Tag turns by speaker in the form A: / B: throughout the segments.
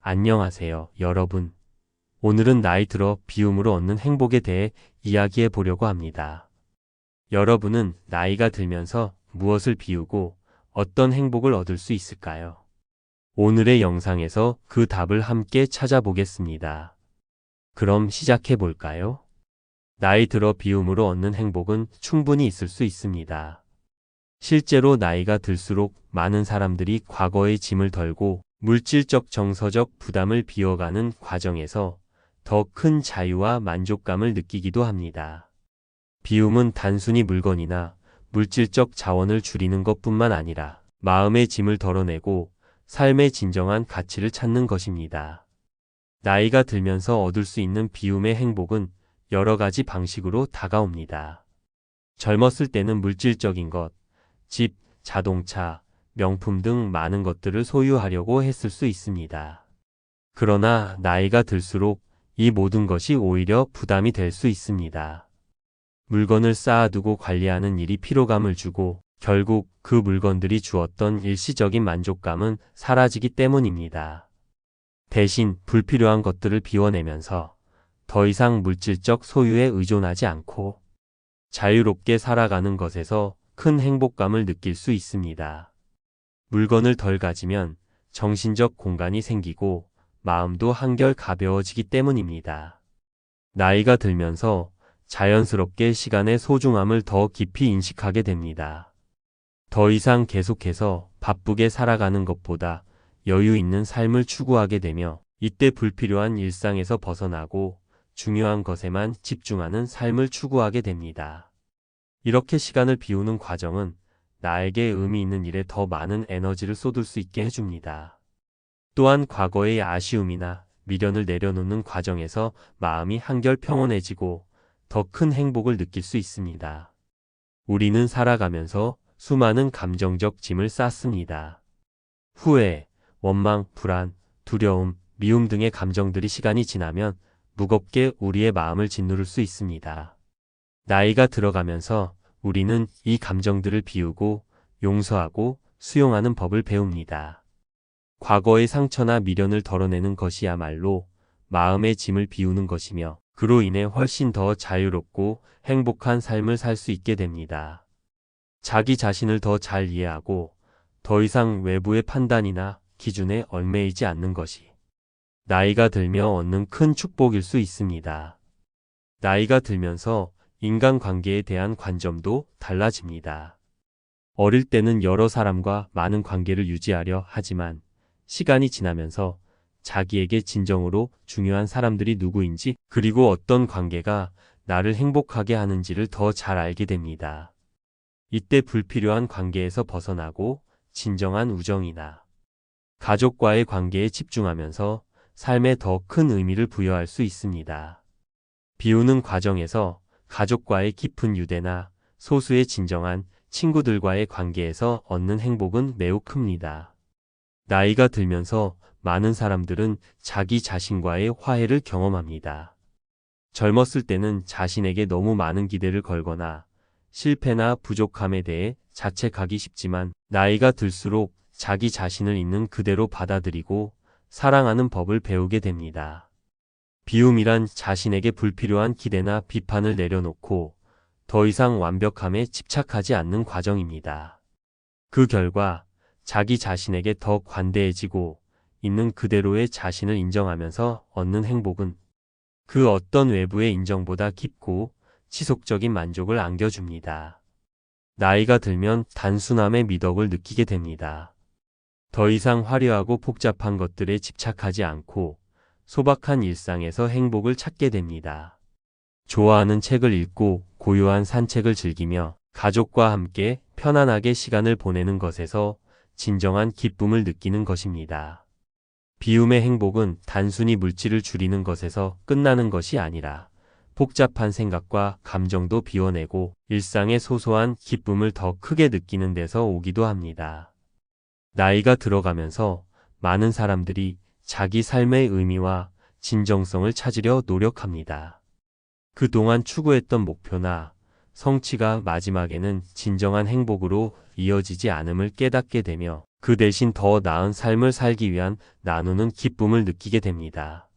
A: 안녕하세요, 여러분. 오늘은 나이 들어 비움으로 얻는 행복에 대해 이야기해 보려고 합니다. 여러분은 나이가 들면서 무엇을 비우고 어떤 행복을 얻을 수 있을까요? 오늘의 영상에서 그 답을 함께 찾아보겠습니다. 그럼 시작해 볼까요? 나이 들어 비움으로 얻는 행복은 충분히 있을 수 있습니다. 실제로 나이가 들수록 많은 사람들이 과거의 짐을 덜고 물질적 정서적 부담을 비워가는 과정에서 더 큰 자유와 만족감을 느끼기도 합니다. 비움은 단순히 물건이나 물질적 자원을 줄이는 것뿐만 아니라 마음의 짐을 덜어내고 삶의 진정한 가치를 찾는 것입니다. 나이가 들면서 얻을 수 있는 비움의 행복은 여러 가지 방식으로 다가옵니다. 젊었을 때는 물질적인 것, 집, 자동차, 명품 등 많은 것들을 소유하려고 했을 수 있습니다. 그러나 나이가 들수록 이 모든 것이 오히려 부담이 될 수 있습니다. 물건을 쌓아두고 관리하는 일이 피로감을 주고 결국 그 물건들이 주었던 일시적인 만족감은 사라지기 때문입니다. 대신 불필요한 것들을 비워내면서 더 이상 물질적 소유에 의존하지 않고 자유롭게 살아가는 것에서 큰 행복감을 느낄 수 있습니다. 물건을 덜 가지면 정신적 공간이 생기고 마음도 한결 가벼워지기 때문입니다. 나이가 들면서 자연스럽게 시간의 소중함을 더 깊이 인식하게 됩니다. 더 이상 계속해서 바쁘게 살아가는 것보다 여유 있는 삶을 추구하게 되며 이때 불필요한 일상에서 벗어나고 중요한 것에만 집중하는 삶을 추구하게 됩니다. 이렇게 시간을 비우는 과정은 나에게 의미 있는 일에 더 많은 에너지를 쏟을 수 있게 해줍니다. 또한 과거의 아쉬움이나 미련을 내려놓는 과정에서 마음이 한결 평온해지고 더 큰 행복을 느낄 수 있습니다. 우리는 살아가면서 수많은 감정적 짐을 쌓습니다. 후회, 원망, 불안, 두려움, 미움 등의 감정들이 시간이 지나면 무겁게 우리의 마음을 짓누를 수 있습니다. 나이가 들어가면서 우리는 이 감정들을 비우고 용서하고 수용하는 법을 배웁니다. 과거의 상처나 미련을 덜어내는 것이야말로 마음의 짐을 비우는 것이며 그로 인해 훨씬 더 자유롭고 행복한 삶을 살 수 있게 됩니다. 자기 자신을 더 잘 이해하고 더 이상 외부의 판단이나 기준에 얽매이지 않는 것이 나이가 들며 얻는 큰 축복일 수 있습니다. 나이가 들면서 인간관계에 대한 관점도 달라집니다. 어릴 때는 여러 사람과 많은 관계를 유지하려 하지만 시간이 지나면서 자기에게 진정으로 중요한 사람들이 누구인지 그리고 어떤 관계가 나를 행복하게 하는지를 더 잘 알게 됩니다. 이때 불필요한 관계에서 벗어나고 진정한 우정이나 가족과의 관계에 집중하면서 삶에 더 큰 의미를 부여할 수 있습니다. 비우는 과정에서 가족과의 깊은 유대나 소수의 진정한 친구들과의 관계에서 얻는 행복은 매우 큽니다. 나이가 들면서 많은 사람들은 자기 자신과의 화해를 경험합니다. 젊었을 때는 자신에게 너무 많은 기대를 걸거나 실패나 부족함에 대해 자책하기 쉽지만 나이가 들수록 자기 자신을 있는 그대로 받아들이고 사랑하는 법을 배우게 됩니다. 비움이란 자신에게 불필요한 기대나 비판을 내려놓고 더 이상 완벽함에 집착하지 않는 과정입니다. 그 결과 자기 자신에게 더 관대해지고 있는 그대로의 자신을 인정하면서 얻는 행복은 그 어떤 외부의 인정보다 깊고 지속적인 만족을 안겨줍니다. 나이가 들면 단순함의 미덕을 느끼게 됩니다. 더 이상 화려하고 복잡한 것들에 집착하지 않고 소박한 일상에서 행복을 찾게 됩니다. 좋아하는 책을 읽고 고요한 산책을 즐기며 가족과 함께 편안하게 시간을 보내는 것에서 진정한 기쁨을 느끼는 것입니다. 비움의 행복은 단순히 물질을 줄이는 것에서 끝나는 것이 아니라 복잡한 생각과 감정도 비워내고 일상의 소소한 기쁨을 더 크게 느끼는 데서 오기도 합니다. 나이가 들어가면서 많은 사람들이 자기 삶의 의미와 진정성을 찾으려 노력합니다. 그동안 추구했던 목표나 성취가 마지막에는 진정한 행복으로 이어지지 않음을 깨닫게 되며 그 대신 더 나은 삶을 살기 위한 나누는 기쁨을 느끼게 됩니다.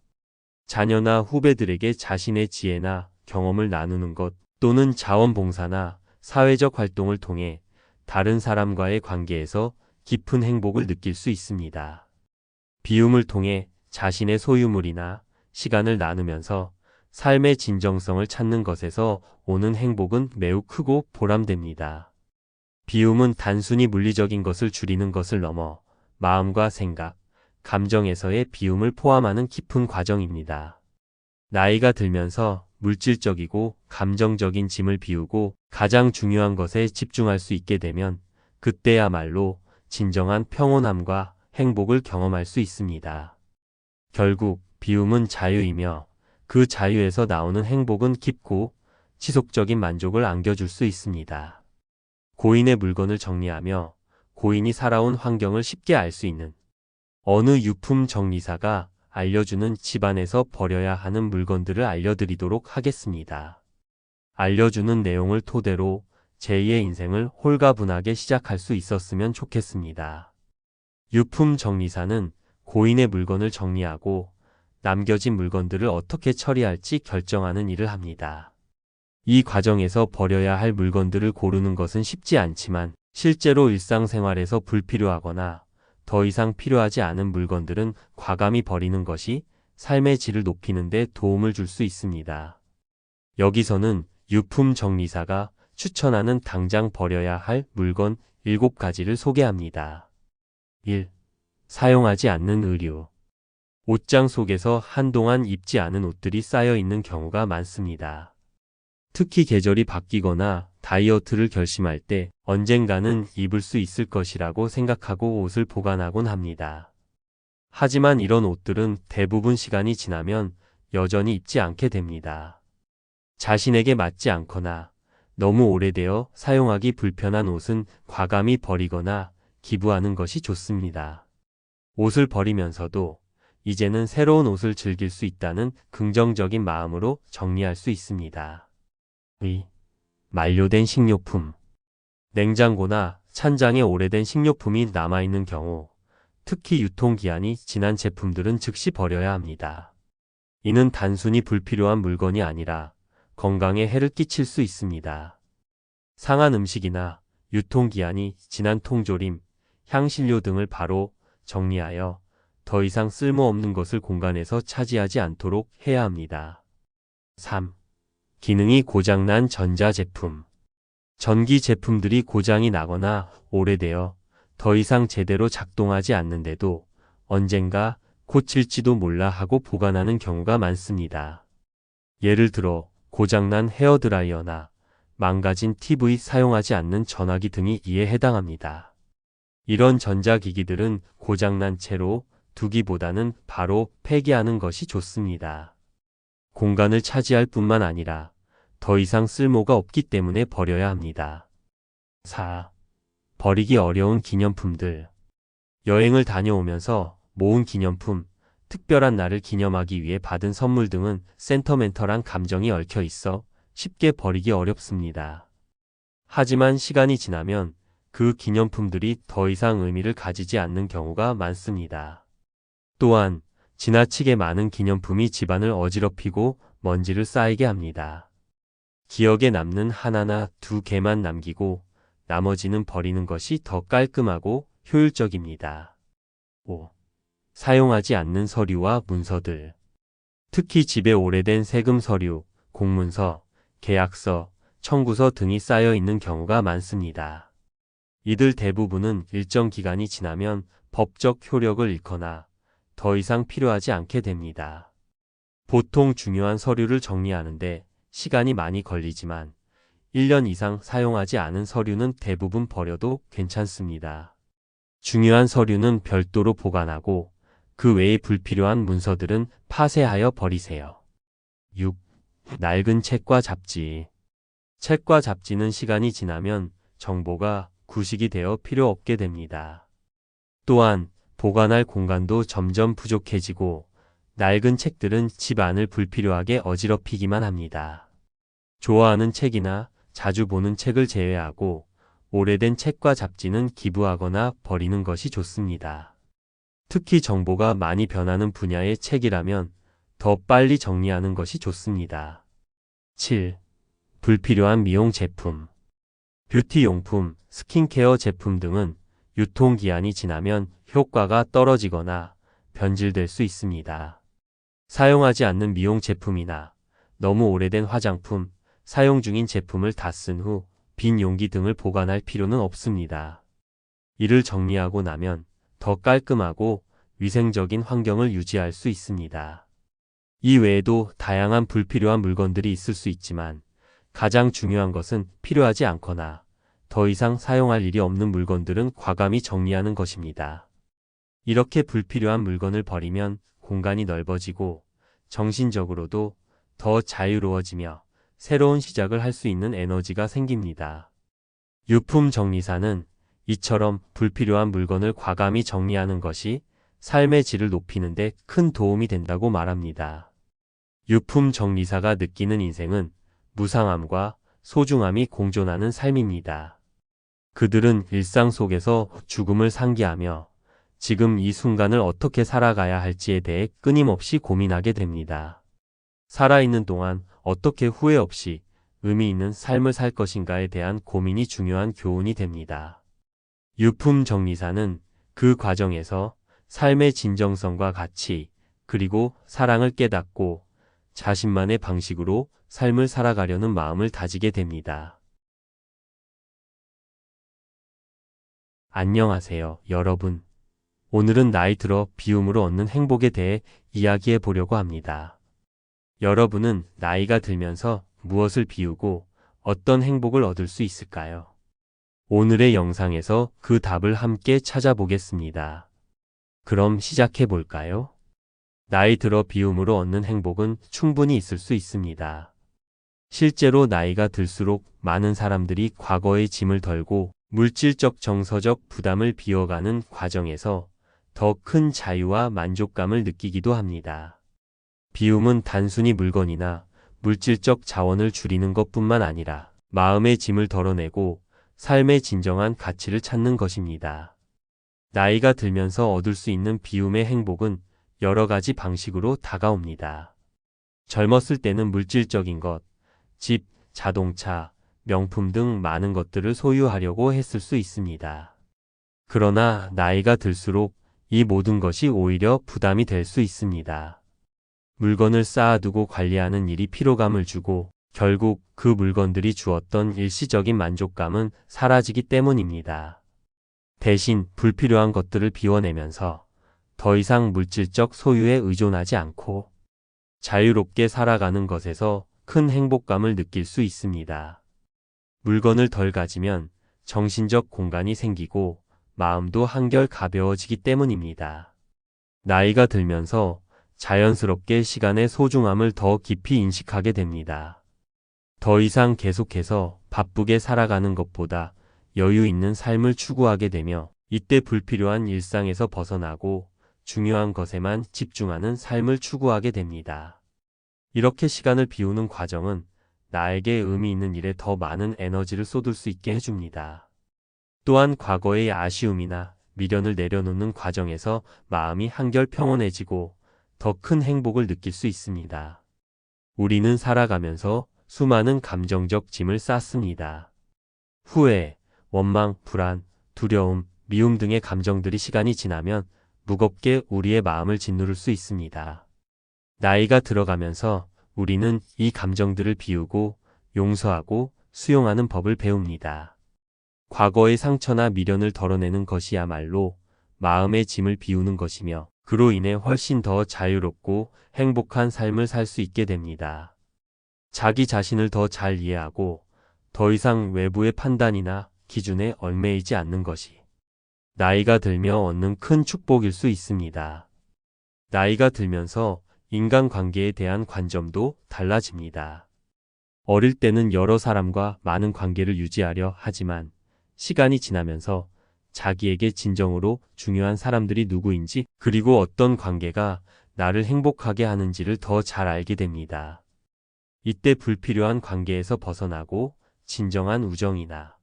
A: 자녀나 후배들에게 자신의 지혜나 경험을 나누는 것 또는 자원봉사나 사회적 활동을 통해 다른 사람과의 관계에서 깊은 행복을 느낄 수 있습니다. 비움을 통해 자신의 소유물이나 시간을 나누면서 삶의 진정성을 찾는 것에서 오는 행복은 매우 크고 보람됩니다. 비움은 단순히 물리적인 것을 줄이는 것을 넘어 마음과 생각, 감정에서의 비움을 포함하는 깊은 과정입니다. 나이가 들면서 물질적이고 감정적인 짐을 비우고 가장 중요한 것에 집중할 수 있게 되면 그때야말로 진정한 평온함과 행복을 경험할 수 있습니다. 결국 비움은 자유이며 그 자유에서 나오는 행복은 깊고 지속적인 만족을 안겨줄 수 있습니다. 고인의 물건을 정리하며 고인이 살아온 환경을 쉽게 알 수 있는 어느 유품 정리사가 알려주는 집안에서 버려야 하는 물건들을 알려드리도록 하겠습니다. 알려주는 내용을 토대로 제2의 인생을 홀가분하게 시작할 수 있었으면 좋겠습니다. 유품 정리사는 고인의 물건을 정리하고 남겨진 물건들을 어떻게 처리할지 결정하는 일을 합니다. 이 과정에서 버려야 할 물건들을 고르는 것은 쉽지 않지만 실제로 일상생활에서 불필요하거나 더 이상 필요하지 않은 물건들은 과감히 버리는 것이 삶의 질을 높이는 데 도움을 줄 수 있습니다. 여기서는 유품 정리사가 추천하는 당장 버려야 할 물건 7가지를 소개합니다. 1. 사용하지 않는 의류. 옷장 속에서 한동안 입지 않은 옷들이 쌓여 있는 경우가 많습니다. 특히 계절이 바뀌거나 다이어트를 결심할 때 언젠가는 입을 수 있을 것이라고 생각하고 옷을 보관하곤 합니다. 하지만 이런 옷들은 대부분 시간이 지나면 여전히 입지 않게 됩니다. 자신에게 맞지 않거나 너무 오래되어 사용하기 불편한 옷은 과감히 버리거나 기부하는 것이 좋습니다. 옷을 버리면서도 이제는 새로운 옷을 즐길 수 있다는 긍정적인 마음으로 정리할 수 있습니다. 2. 만료된 식료품. 냉장고나 찬장에 오래된 식료품이 남아있는 경우, 특히 유통기한이 지난 제품들은 즉시 버려야 합니다. 이는 단순히 불필요한 물건이 아니라 건강에 해를 끼칠 수 있습니다. 상한 음식이나 유통기한이 지난 통조림, 향신료 등을 바로 정리하여 더 이상 쓸모없는 것을 공간에서 차지하지 않도록 해야 합니다. 3. 기능이 고장난 전자제품. 전기 제품들이 고장이 나거나 오래되어 더 이상 제대로 작동하지 않는데도 언젠가 고칠지도 몰라 하고 보관하는 경우가 많습니다. 예를 들어 고장난 헤어드라이어나 망가진 TV 사용하지 않는 전화기 등이 이에 해당합니다. 이런 전자기기들은 고장난 채로 두기보다는 바로 폐기하는 것이 좋습니다. 공간을 차지할 뿐만 아니라 더 이상 쓸모가 없기 때문에 버려야 합니다. 4. 버리기 어려운 기념품들. 여행을 다녀오면서 모은 기념품, 특별한 날을 기념하기 위해 받은 선물 등은 센터멘털한 감정이 얽혀 있어 쉽게 버리기 어렵습니다. 하지만 시간이 지나면 그 기념품들이 더 이상 의미를 가지지 않는 경우가 많습니다. 또한 지나치게 많은 기념품이 집안을 어지럽히고 먼지를 쌓이게 합니다. 기억에 남는 하나나 2개만 남기고 나머지는 버리는 것이 더 깔끔하고 효율적입니다. 5. 사용하지 않는 서류와 문서들. 특히 집에 오래된 세금 서류, 공문서, 계약서, 청구서 등이 쌓여 있는 경우가 많습니다. 이들 대부분은 일정 기간이 지나면 법적 효력을 잃거나 더 이상 필요하지 않게 됩니다. 보통 중요한 서류를 정리하는데 시간이 많이 걸리지만 1년 이상 사용하지 않은 서류는 대부분 버려도 괜찮습니다. 중요한 서류는 별도로 보관하고 그 외에 불필요한 문서들은 파쇄하여 버리세요. 6. 낡은 책과 잡지. 책과 잡지는 시간이 지나면 정보가 구식이 되어 필요 없게 됩니다. 또한 보관할 공간도 점점 부족해지고 낡은 책들은 집 안을 불필요하게 어지럽히기만 합니다. 좋아하는 책이나 자주 보는 책을 제외하고 오래된 책과 잡지는 기부하거나 버리는 것이 좋습니다. 특히 정보가 많이 변하는 분야의 책이라면 더 빨리 정리하는 것이 좋습니다. 7. 불필요한 미용 제품. 뷰티용품, 스킨케어 제품 등은 유통기한이 지나면 효과가 떨어지거나 변질될 수 있습니다. 사용하지 않는 미용 제품이나 너무 오래된 화장품, 사용 중인 제품을 다 쓴 후 빈 용기 등을 보관할 필요는 없습니다. 이를 정리하고 나면 더 깔끔하고 위생적인 환경을 유지할 수 있습니다. 이 외에도 다양한 불필요한 물건들이 있을 수 있지만 가장 중요한 것은 필요하지 않거나 더 이상 사용할 일이 없는 물건들은 과감히 정리하는 것입니다. 이렇게 불필요한 물건을 버리면 공간이 넓어지고 정신적으로도 더 자유로워지며 새로운 시작을 할 수 있는 에너지가 생깁니다. 유품 정리사는 이처럼 불필요한 물건을 과감히 정리하는 것이 삶의 질을 높이는 데 큰 도움이 된다고 말합니다. 유품 정리사가 느끼는 인생은 무상함과 소중함이 공존하는 삶입니다. 그들은 일상 속에서 죽음을 상기하며 지금 이 순간을 어떻게 살아가야 할지에 대해 끊임없이 고민하게 됩니다. 살아있는 동안 어떻게 후회 없이 의미 있는 삶을 살 것인가에 대한 고민이 중요한 교훈이 됩니다. 유품 정리사는 그 과정에서 삶의 진정성과 가치, 그리고 사랑을 깨닫고 자신만의 방식으로 삶을 살아가려는 마음을 다지게 됩니다. 안녕하세요, 여러분. 오늘은 나이 들어 비움으로 얻는 행복에 대해 이야기해 보려고 합니다. 여러분은 나이가 들면서 무엇을 비우고 어떤 행복을 얻을 수 있을까요? 오늘의 영상에서 그 답을 함께 찾아보겠습니다. 그럼 시작해 볼까요? 나이 들어 비움으로 얻는 행복은 충분히 있을 수 있습니다. 실제로 나이가 들수록 많은 사람들이 과거의 짐을 덜고 물질적 정서적 부담을 비워가는 과정에서 더 큰 자유와 만족감을 느끼기도 합니다. 비움은 단순히 물건이나 물질적 자원을 줄이는 것뿐만 아니라 마음의 짐을 덜어내고 삶의 진정한 가치를 찾는 것입니다. 나이가 들면서 얻을 수 있는 비움의 행복은 여러 가지 방식으로 다가옵니다. 젊었을 때는 물질적인 것, 집, 자동차, 명품 등 많은 것들을 소유하려고 했을 수 있습니다. 그러나 나이가 들수록 이 모든 것이 오히려 부담이 될 수 있습니다. 물건을 쌓아두고 관리하는 일이 피로감을 주고 결국 그 물건들이 주었던 일시적인 만족감은 사라지기 때문입니다. 대신 불필요한 것들을 비워내면서 더 이상 물질적 소유에 의존하지 않고 자유롭게 살아가는 것에서 큰 행복감을 느낄 수 있습니다. 물건을 덜 가지면 정신적 공간이 생기고 마음도 한결 가벼워지기 때문입니다. 나이가 들면서 자연스럽게 시간의 소중함을 더 깊이 인식하게 됩니다. 더 이상 계속해서 바쁘게 살아가는 것보다 여유 있는 삶을 추구하게 되며 이때 불필요한 일상에서 벗어나고 중요한 것에만 집중하는 삶을 추구하게 됩니다. 이렇게 시간을 비우는 과정은 나에게 의미 있는 일에 더 많은 에너지를 쏟을 수 있게 해줍니다. 또한 과거의 아쉬움이나 미련을 내려놓는 과정에서 마음이 한결 평온해지고 더 큰 행복을 느낄 수 있습니다. 우리는 살아가면서 수많은 감정적 짐을 쌓습니다. 후회, 원망, 불안, 두려움, 미움 등의 감정들이 시간이 지나면 무겁게 우리의 마음을 짓누를 수 있습니다. 나이가 들어가면서 우리는 이 감정들을 비우고 용서하고 수용하는 법을 배웁니다. 과거의 상처나 미련을 덜어내는 것이야말로 마음의 짐을 비우는 것이며 그로 인해 훨씬 더 자유롭고 행복한 삶을 살 수 있게 됩니다. 자기 자신을 더 잘 이해하고 더 이상 외부의 판단이나 기준에 얽매이지 않는 것이 나이가 들며 얻는 큰 축복일 수 있습니다. 나이가 들면서 인간관계에 대한 관점도 달라집니다. 어릴 때는 여러 사람과 많은 관계를 유지하려 하지만 시간이 지나면서 자기에게 진정으로 중요한 사람들이 누구인지 그리고 어떤 관계가 나를 행복하게 하는지를 더 잘 알게 됩니다. 이때 불필요한 관계에서 벗어나고 진정한 우정이나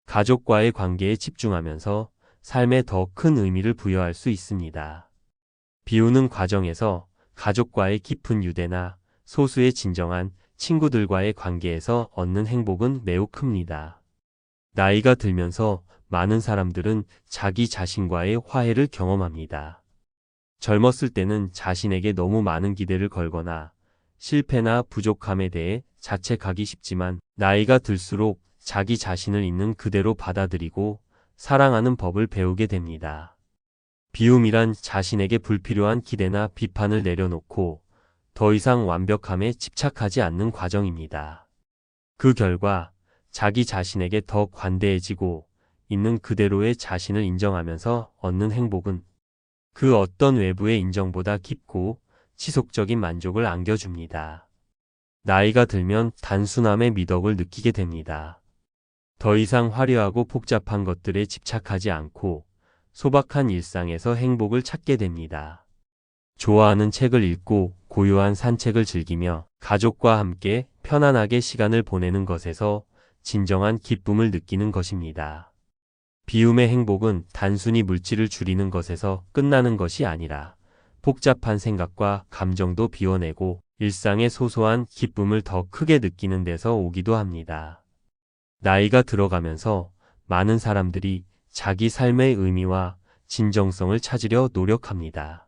A: 가족과의 관계에 집중하면서 삶에 더 큰 의미를 부여할 수 있습니다. 비우는 과정에서 가족과의 깊은 유대나 소수의 진정한 친구들과의 관계에서 얻는 행복은 매우 큽니다. 나이가 들면서 많은 사람들은 자기 자신과의 화해를 경험합니다. 젊었을 때는 자신에게 너무 많은 기대를 걸거나 실패나 부족함에 대해 자책하기 쉽지만 나이가 들수록 자기 자신을 있는 그대로 받아들이고 사랑하는 법을 배우게 됩니다. 비움이란 자신에게 불필요한 기대나 비판을 내려놓고 더 이상 완벽함에 집착하지 않는 과정입니다. 그 결과 자기 자신에게 더 관대해지고 있는 그대로의 자신을 인정하면서 얻는 행복은 그 어떤 외부의 인정보다 깊고 지속적인 만족을 안겨줍니다. 나이가 들면 단순함의 미덕을 느끼게 됩니다. 더 이상 화려하고 복잡한 것들에 집착하지 않고 소박한 일상에서 행복을 찾게 됩니다. 좋아하는 책을 읽고 고요한 산책을 즐기며 가족과 함께 편안하게 시간을 보내는 것에서 진정한 기쁨을 느끼는 것입니다. 비움의 행복은 단순히 물질을 줄이는 것에서 끝나는 것이 아니라 복잡한 생각과 감정도 비워내고 일상의 소소한 기쁨을 더 크게 느끼는 데서 오기도 합니다. 나이가 들어가면서 많은 사람들이 자기 삶의 의미와 진정성을 찾으려 노력합니다.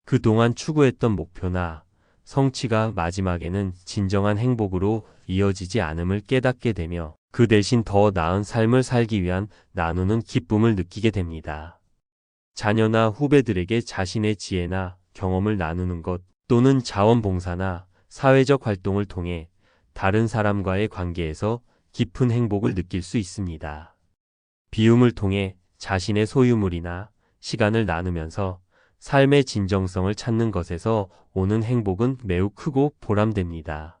A: 그동안 추구했던 목표나 성취가 마지막에는 진정한 행복으로 이어지지 않음을 깨닫게 되며 그 대신 더 나은 삶을 살기 위한 나누는 기쁨을 느끼게 됩니다. 자녀나 후배들에게 자신의 지혜나 경험을 나누는 것 또는 자원봉사나 사회적 활동을 통해 다른 사람과의 관계에서 깊은 행복을 느낄 수 있습니다. 비움을 통해 자신의 소유물이나 시간을 나누면서 삶의 진정성을 찾는 것에서 오는 행복은 매우 크고 보람됩니다.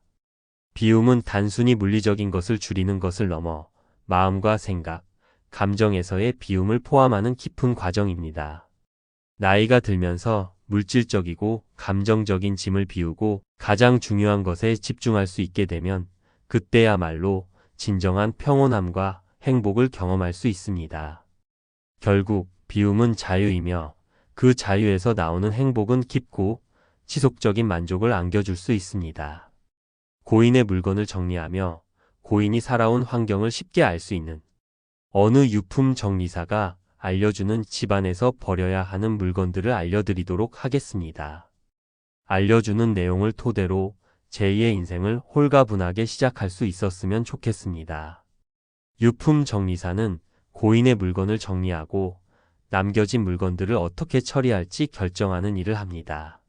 A: 비움은 단순히 물리적인 것을 줄이는 것을 넘어 마음과 생각, 감정에서의 비움을 포함하는 깊은 과정입니다. 나이가 들면서 물질적이고 감정적인 짐을 비우고 가장 중요한 것에 집중할 수 있게 되면 그때야말로 진정한 평온함과 행복을 경험할 수 있습니다. 결국 비움은 자유이며 그 자유에서 나오는 행복은 깊고 지속적인 만족을 안겨줄 수 있습니다. 고인의 물건을 정리하며 고인이 살아온 환경을 쉽게 알 수 있는 어느 유품 정리사가 알려주는 집안에서 버려야 하는 물건들을 알려드리도록 하겠습니다. 알려주는 내용을 토대로 제2의 인생을 홀가분하게 시작할 수 있었으면 좋겠습니다. 유품 정리사는 고인의 물건을 정리하고 남겨진 물건들을 어떻게 처리할지 결정하는 일을 합니다.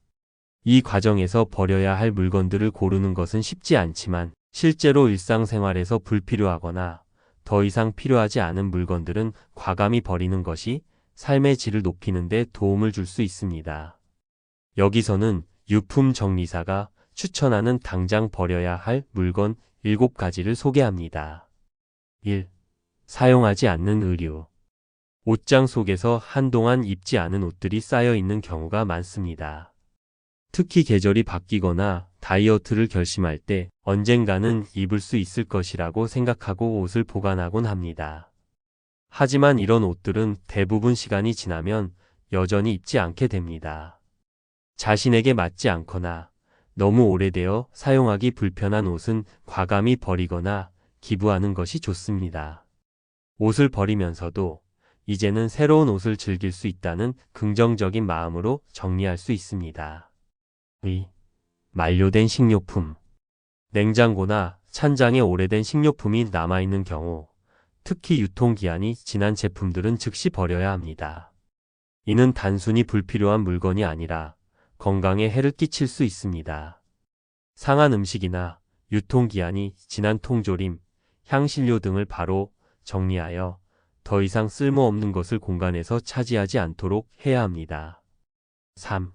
A: 이 과정에서 버려야 할 물건들을 고르는 것은 쉽지 않지만 실제로 일상생활에서 불필요하거나 더 이상 필요하지 않은 물건들은 과감히 버리는 것이 삶의 질을 높이는 데 도움을 줄 수 있습니다. 여기서는 유품 정리사가 추천하는 당장 버려야 할 물건 7가지를 소개합니다. 1. 사용하지 않는 의류. 옷장 속에서 한동안 입지 않은 옷들이 쌓여 있는 경우가 많습니다. 특히 계절이 바뀌거나 다이어트를 결심할 때 언젠가는 입을 수 있을 것이라고 생각하고 옷을 보관하곤 합니다. 하지만 이런 옷들은 대부분 시간이 지나면 여전히 입지 않게 됩니다. 자신에게 맞지 않거나 너무 오래되어 사용하기 불편한 옷은 과감히 버리거나 기부하는 것이 좋습니다. 옷을 버리면서도 이제는 새로운 옷을 즐길 수 있다는 긍정적인 마음으로 정리할 수 있습니다. 2. 만료된 식료품. 냉장고나 찬장에 오래된 식료품이 남아있는 경우, 특히 유통기한이 지난 제품들은 즉시 버려야 합니다. 이는 단순히 불필요한 물건이 아니라 건강에 해를 끼칠 수 있습니다. 상한 음식이나 유통기한이 지난 통조림, 향신료 등을 바로 정리하여 더 이상 쓸모없는 것을 공간에서 차지하지 않도록 해야 합니다. 3.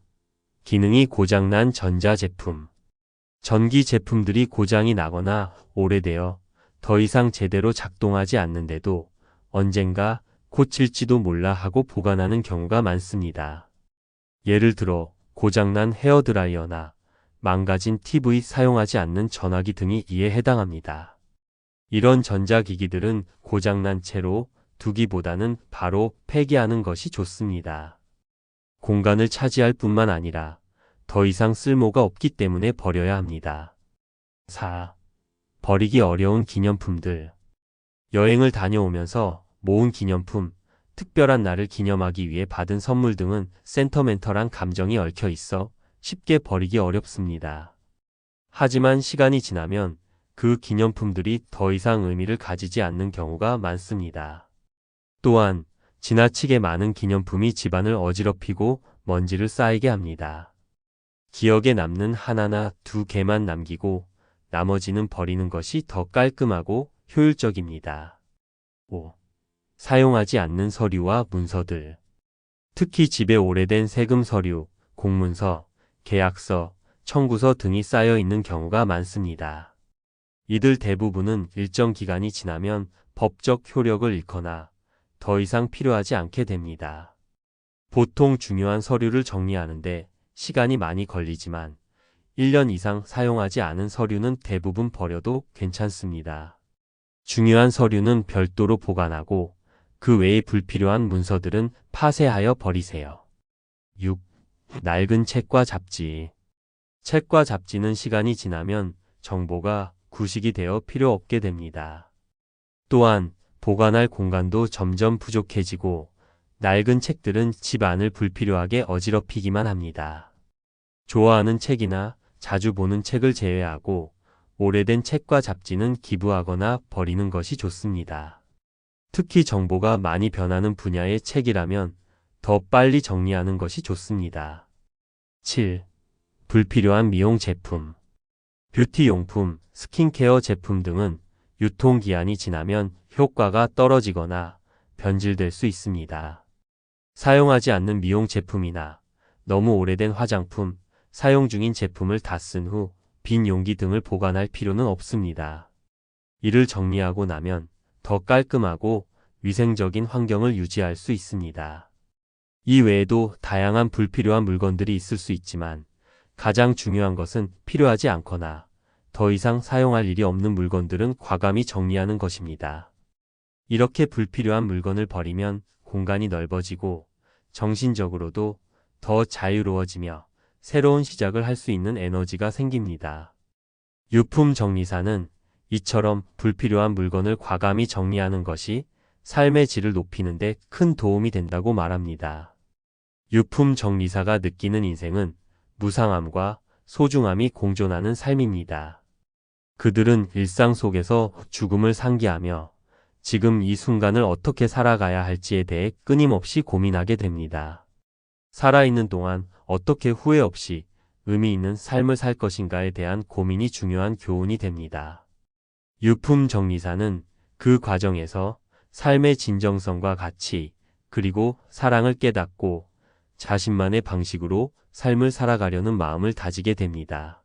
A: 기능이 고장난 전자제품. 전기 제품들이 고장이 나거나 오래되어 더 이상 제대로 작동하지 않는데도 언젠가 고칠지도 몰라 하고 보관하는 경우가 많습니다. 예를 들어 고장난 헤어드라이어나 망가진 TV 사용하지 않는 전화기 등이 이에 해당합니다. 이런 전자기기들은 고장난 채로 두기보다는 바로 폐기하는 것이 좋습니다. 공간을 차지할 뿐만 아니라 더 이상 쓸모가 없기 때문에 버려야 합니다. 4. 버리기 어려운 기념품들. 여행을 다녀오면서 모은 기념품, 특별한 날을 기념하기 위해 받은 선물 등은 센터멘털한 감정이 얽혀 있어 쉽게 버리기 어렵습니다. 하지만 시간이 지나면 그 기념품들이 더 이상 의미를 가지지 않는 경우가 많습니다. 또한 지나치게 많은 기념품이 집안을 어지럽히고 먼지를 쌓이게 합니다. 기억에 남는 하나나 두 개만 남기고 나머지는 버리는 것이 더 깔끔하고 효율적입니다. 5. 사용하지 않는 서류와 문서들. 특히 집에 오래된 세금 서류, 공문서, 계약서, 청구서 등이 쌓여 있는 경우가 많습니다. 이들 대부분은 일정 기간이 지나면 법적 효력을 잃거나 더 이상 필요하지 않게 됩니다. 보통 중요한 서류를 정리하는데 시간이 많이 걸리지만 1년 이상 사용하지 않은 서류는 대부분 버려도 괜찮습니다. 중요한 서류는 별도로 보관하고 그 외에 불필요한 문서들은 파쇄하여 버리세요. 6. 낡은 책과 잡지. 책과 잡지는 시간이 지나면 정보가 구식이 되어 필요 없게 됩니다. 또한 보관할 공간도 점점 부족해지고 낡은 책들은 집 안을 불필요하게 어지럽히기만 합니다. 좋아하는 책이나 자주 보는 책을 제외하고 오래된 책과 잡지는 기부하거나 버리는 것이 좋습니다. 특히 정보가 많이 변하는 분야의 책이라면 더 빨리 정리하는 것이 좋습니다. 7. 불필요한 미용 제품. 뷰티용품, 스킨케어 제품 등은 유통기한이 지나면 효과가 떨어지거나 변질될 수 있습니다. 사용하지 않는 미용 제품이나 너무 오래된 화장품, 사용 중인 제품을 다 쓴 후 빈 용기 등을 보관할 필요는 없습니다. 이를 정리하고 나면 더 깔끔하고 위생적인 환경을 유지할 수 있습니다. 이 외에도 다양한 불필요한 물건들이 있을 수 있지만 가장 중요한 것은 필요하지 않거나 더 이상 사용할 일이 없는 물건들은 과감히 정리하는 것입니다. 이렇게 불필요한 물건을 버리면 공간이 넓어지고 정신적으로도 더 자유로워지며 새로운 시작을 할 수 있는 에너지가 생깁니다. 유품 정리사는 이처럼 불필요한 물건을 과감히 정리하는 것이 삶의 질을 높이는 데 큰 도움이 된다고 말합니다. 유품 정리사가 느끼는 인생은 무상함과 소중함이 공존하는 삶입니다. 그들은 일상 속에서 죽음을 상기하며 지금 이 순간을 어떻게 살아가야 할지에 대해 끊임없이 고민하게 됩니다. 살아있는 동안 어떻게 후회 없이 의미 있는 삶을 살 것인가에 대한 고민이 중요한 교훈이 됩니다. 유품 정리사는 그 과정에서 삶의 진정성과 가치, 그리고 사랑을 깨닫고 자신만의 방식으로 삶을 살아가려는 마음을 다지게 됩니다.